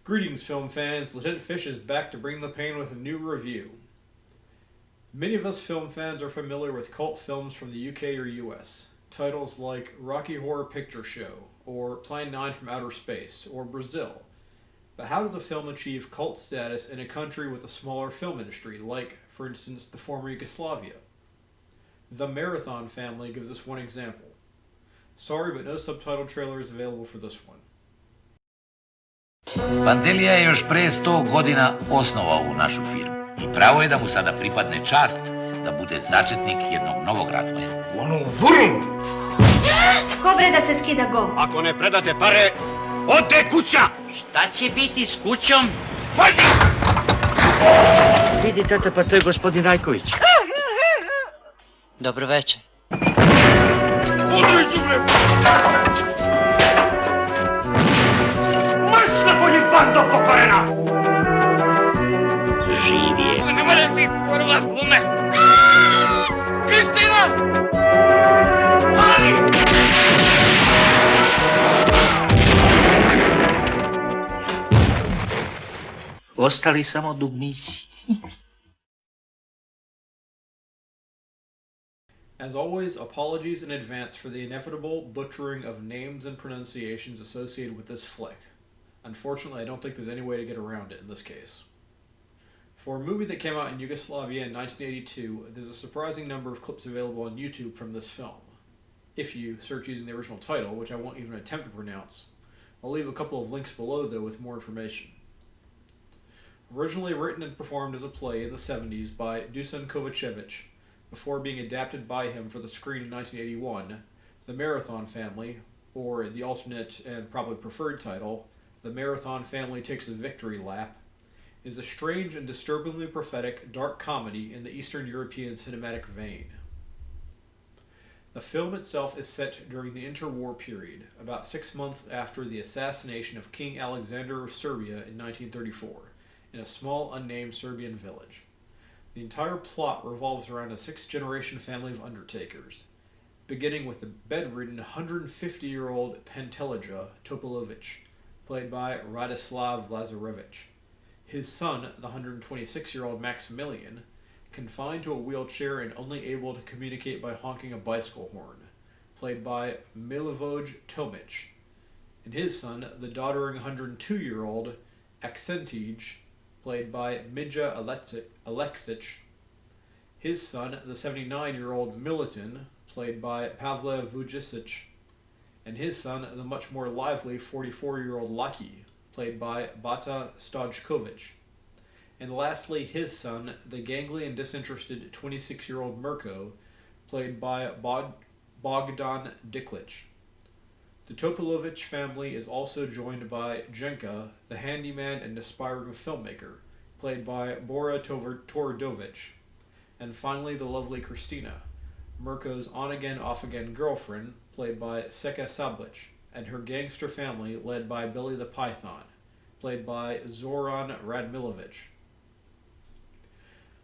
Greetings, film fans. Lieutenant Fish is back to bring the pain with a new review. Many of us film fans are familiar with cult films from the UK or US. Titles like Rocky Horror Picture Show, or Plan 9 from Outer Space, or Brazil. But how does a film achieve cult status in a country with a smaller film industry, like, for instance, the former Yugoslavia? The Marathon Family gives us one example. Sorry, but no subtitle trailer is available for this one. Pantelija je još pre 100 godina osnovao ovu našu firmu. I pravo je da mu sada pripadne čast da bude začetnik jednog novog razvoja. Onu vurnu! Ko bre da se skida gol? Ako ne predate pare, ode kuća! Šta će biti s kućom? Pazi! Vidi, tata, pa to je gospodin Rajković. Dobro večer. Uliću, bre! Marš na polji, bando pokvarena! Živije. Nema da si kurva kume! Kristina! Ali! Ostali samo dugmici. As always, apologies in advance for the inevitable butchering of names and pronunciations associated with this flick. Unfortunately, I don't think there's any way to get around it in this case. For a movie that came out in Yugoslavia in 1982, there's a surprising number of clips available on YouTube from this film. If you search using the original title, which I won't even attempt to pronounce. I'll leave a couple of links below, though, with more information. Originally written and performed as a play in the 70s by Dusan Kovacevic, before being adapted by him for the screen in 1981, The Marathon Family, or the alternate and probably preferred title, The Marathon Family Takes a Victory Lap, is a strange and disturbingly prophetic dark comedy in the Eastern European cinematic vein. The film itself is set during the interwar period, about 6 months after the assassination of King Alexander of Serbia in 1934, in a small unnamed Serbian village. The entire plot revolves around a 6th-generation family of undertakers, beginning with the bedridden 150-year-old Pantelija Topalovic, played by Radislav Lazarevic. His son, the 126-year-old Maximilian, confined to a wheelchair and only able to communicate by honking a bicycle horn, played by Milivoj Tomic. And his son, the doddering 102-year-old Aksentij, played by Midja Aleksic. His son, the 79-year-old Militin, played by Pavle Vujicic. And his son, the much more lively 44-year-old Laki, played by Bata Stojkovic. And lastly, his son, the gangly and disinterested 26-year-old Mirko, played by Bogdan Diklic. The Topalovic family is also joined by Jenka, the handyman and aspiring filmmaker, played by Bora Torodovic. And finally, the lovely Kristina, Mirko's on-again, off-again girlfriend, played by Seka Sablic, and her gangster family led by Billy the Python, played by Zoran Radmilovic.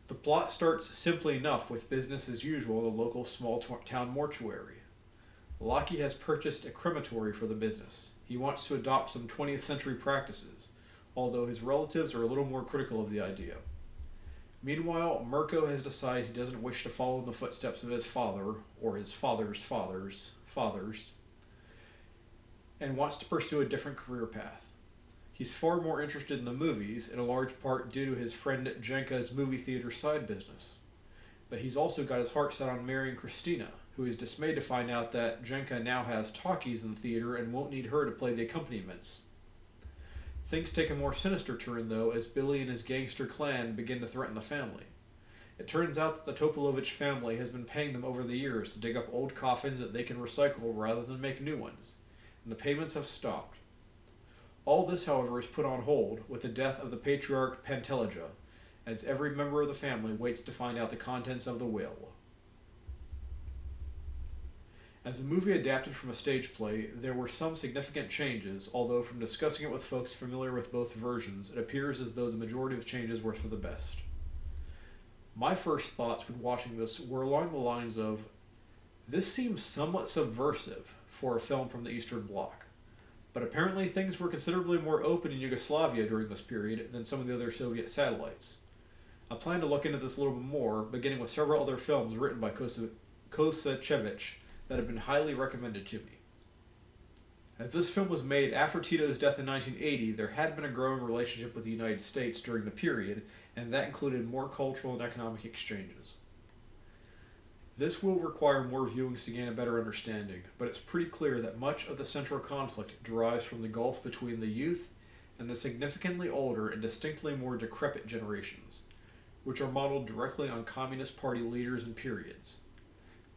The plot starts simply enough with business as usual at a local small-town mortuary. Laki has purchased a crematory for the business. He wants to adopt some 20th century practices, although his relatives are a little more critical of the idea. Meanwhile, Mirko has decided he doesn't wish to follow in the footsteps of his father, or his father's fathers, and wants to pursue a different career path. He's far more interested in the movies, in a large part due to his friend Jenka's movie theater side business. But he's also got his heart set on marrying Kristina, who is dismayed to find out that Jenka now has talkies in the theater and won't need her to play the accompaniments. Things take a more sinister turn, though, as Billy and his gangster clan begin to threaten the family. It turns out that the Topalovic family has been paying them over the years to dig up old coffins that they can recycle rather than make new ones, and the payments have stopped. All this, however, is put on hold with the death of the patriarch Pantelija, as every member of the family waits to find out the contents of the will. As a movie adapted from a stage play, there were some significant changes, although from discussing it with folks familiar with both versions, it appears as though the majority of changes were for the best. My first thoughts when watching this were along the lines of, this seems somewhat subversive for a film from the Eastern Bloc. But apparently things were considerably more open in Yugoslavia during this period than some of the other Soviet satellites. I plan to look into this a little bit more, beginning with several other films written by Kovacevic that have been highly recommended to me. As this film was made after Tito's death in 1980, there had been a growing relationship with the United States during the period, and that included more cultural and economic exchanges. This will require more viewings to gain a better understanding, but it's pretty clear that much of the central conflict derives from the gulf between the youth and the significantly older and distinctly more decrepit generations, which are modeled directly on Communist Party leaders and periods.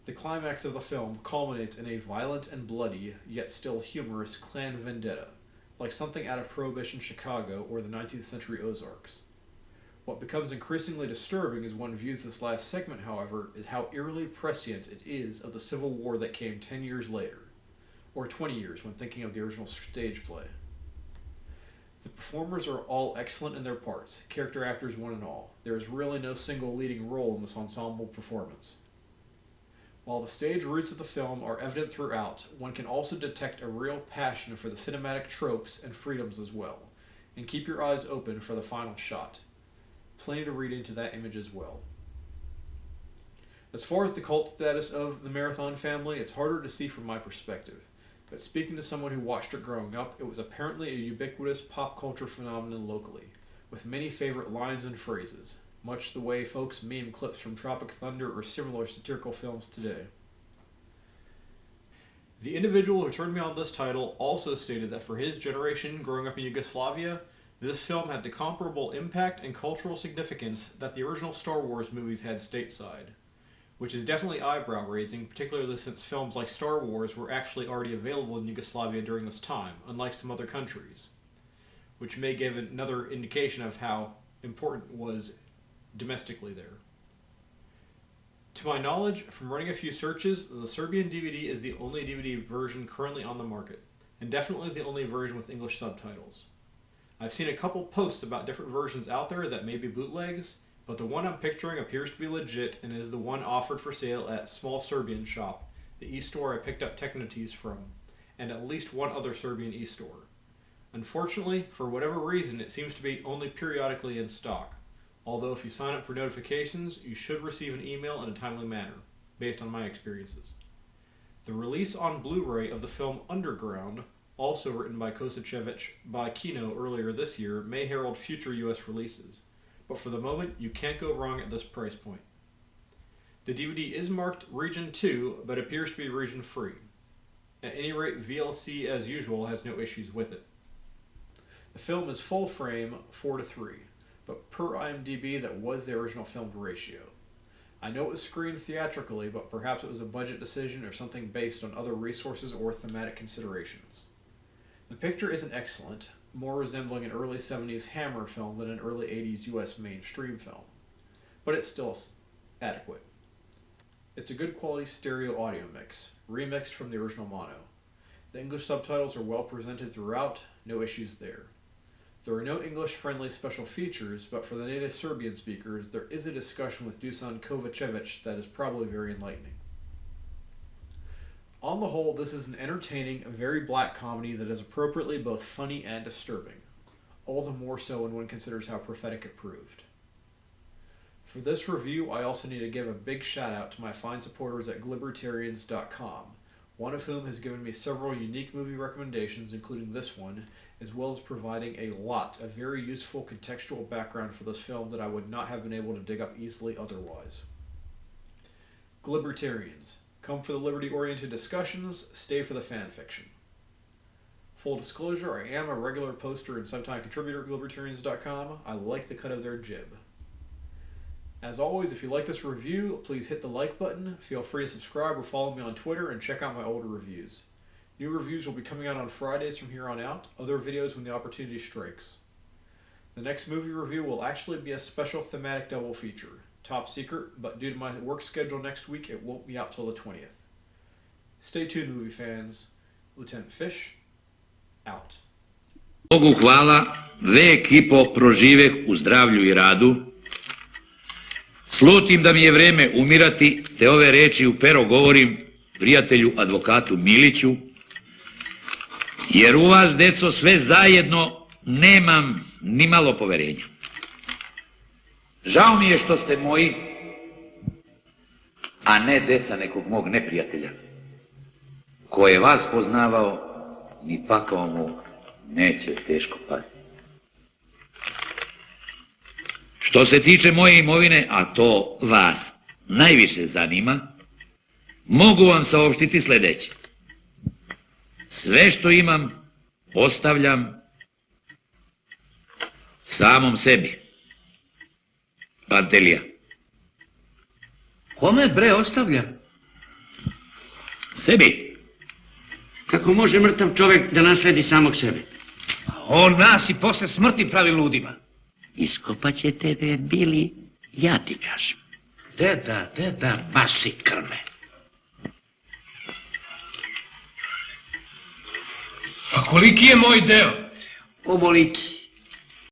The climax of the film culminates in a violent and bloody, yet still humorous clan vendetta, like something out of Prohibition Chicago or the 19th century Ozarks. What becomes increasingly disturbing as one views this last segment, however, is how eerily prescient it is of the Civil War that came 10 years later, or 20 years when thinking of the original stage play. The performers are all excellent in their parts, character actors one and all. There is really no single leading role in this ensemble performance. While the stage roots of the film are evident throughout, one can also detect a real passion for the cinematic tropes and freedoms as well, and keep your eyes open for the final shot. Plenty to read into that image as well. As far as the cult status of the Marathon family, it's harder to see from my perspective, but speaking to someone who watched it growing up, it was apparently a ubiquitous pop culture phenomenon locally, with many favorite lines and phrases, much the way folks meme clips from Tropic Thunder or similar satirical films today. The individual who turned me on this title also stated that for his generation growing up in Yugoslavia, this film had the comparable impact and cultural significance that the original Star Wars movies had stateside, which is definitely eyebrow-raising, particularly since films like Star Wars were actually already available in Yugoslavia during this time, unlike some other countries, which may give another indication of how important it was domestically there. To my knowledge, from running a few searches, the Serbian DVD is the only DVD version currently on the market, and definitely the only version with English subtitles. I've seen a couple posts about different versions out there that may be bootlegs, but the one I'm picturing appears to be legit and is the one offered for sale at Small Serbian Shop, the e-store I picked up Technotees from, and at least one other Serbian e-store. Unfortunately, for whatever reason, it seems to be only periodically in stock. Although if you sign up for notifications, you should receive an email in a timely manner, based on my experiences. The release on Blu-ray of the film Underground, also written by Kovacevic by Kino earlier this year, may herald future US releases, but for the moment, you can't go wrong at this price point. The DVD is marked Region 2, but appears to be region free. At any rate, VLC as usual has no issues with it. The film is full frame 4:3. But per IMDB, that was the original filmed ratio. I know it was screened theatrically, but perhaps it was a budget decision or something based on other resources or thematic considerations. The picture isn't excellent, more resembling an early 70s Hammer film than an early 80s US mainstream film, but it's still adequate. It's a good quality stereo audio mix, remixed from the original mono. The English subtitles are well presented throughout, no issues there. There are no English-friendly special features, but for the native Serbian speakers, there is a discussion with Dusan Kovacevic that is probably very enlightening. On the whole, this is an entertaining, very black comedy that is appropriately both funny and disturbing, all the more so when one considers how prophetic it proved. For this review, I also need to give a big shout out to my fine supporters at libertarians.com, one of whom has given me several unique movie recommendations, including this one, as well as providing a lot of very useful contextual background for this film that I would not have been able to dig up easily otherwise. Libertarians. Come for the liberty-oriented discussions, stay for the fan fiction. Full disclosure, I am a regular poster and sometime contributor at libertarians.com. I like the cut of their jib. As always, if you like this review, please hit the like button, feel free to subscribe or follow me on Twitter, and check out my older reviews. New reviews will be coming out on Fridays from here on out, other videos when the opportunity strikes. The next movie review will actually be a special thematic double feature. Top secret, but due to my work schedule next week, it won't be out till the 20th. Stay tuned, movie fans. Lieutenant Fish, out. Bogu hvala, ve ekipo proživeh u zdravlju i radu. Slutim da mi je vreme umirati, te ove reči u pero govorim prijatelju advokatu Miliću, jer u vas, deco, sve zajedno nemam ni malo poverenja. Žao mi je što ste moji, a ne deca nekog mog neprijatelja, ko je vas poznavao, ni pakao mu neće teško pasti. Što se tiče moje imovine, a to vas najviše zanima, mogu vam saopštiti sljedeće. Sve što imam, ostavljam samom sebi. Pantelija. Kome bre ostavlja? Sebi. Kako može mrtav čovjek da nasledi samog sebe? On nas i posle smrti pravi ludima. Iskopat će tebe, Bili, ja ti kažem. Deda, baš si krme. A koliki je moj deo? Ovoliki.